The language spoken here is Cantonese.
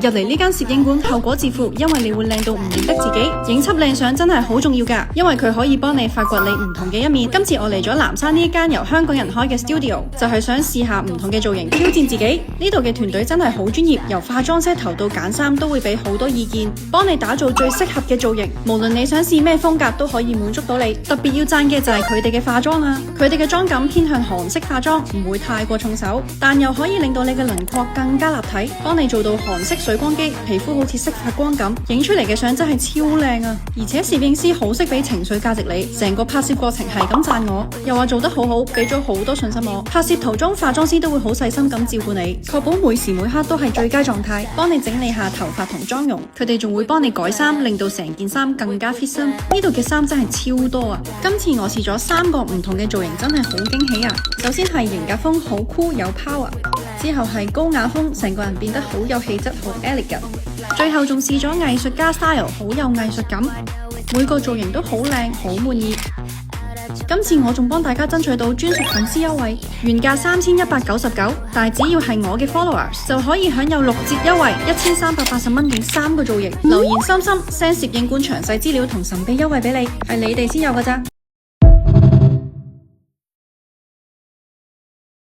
入嚟呢間攝影館後果自負，因為你會靚到唔認得自己。影輯靚相真係好重要㗎，因為佢可以幫你發掘你唔同嘅一面。今次我嚟咗南山呢一間由香港人開嘅 studio， 就係想試下唔同嘅造型，挑戰自己。呢度嘅團隊真係好專業，由化妝 set 頭到揀衫都會俾好多意見，幫你打造最適合嘅造型。無論你想試咩風格都可以滿足到你。特別要讚嘅就係佢哋嘅化妝啊，佢哋嘅妝感偏向韓式化妝，唔會太過重手，但又可以令到你嘅輪廓更加立體，幫你做到韓式水光肌，皮膚好似識發光咁，影出嚟嘅相真係超靚啊！而且攝影師好識俾情緒價值你，成個拍攝過程係咁讚我，又話做得好好，俾咗好多信心我。拍攝途中化妝師都會好細心咁照顧你，確保每時每刻都係最佳狀態，幫你整理下頭髮同妝容。佢哋仲會幫你改衫，令到成件衫更加 fit 身。呢度嘅衫真係超多啊！今次我試咗3個唔同嘅造型，真係好驚喜啊！首先係型格風，好酷有 power。之後係高雅風，成個人變得好有氣質，好 elegant。最後仲試咗藝術家 style， 好有藝術感。每個造型都好靚，好滿意。今次我仲幫大家爭取到專屬粉絲優惠，原價3199，但係只要係我嘅 followers 就可以享有6折優惠，1380蚊影3個造型。留言心心 send 攝影館詳細資料同神秘優惠俾你，係你哋先有㗎咋。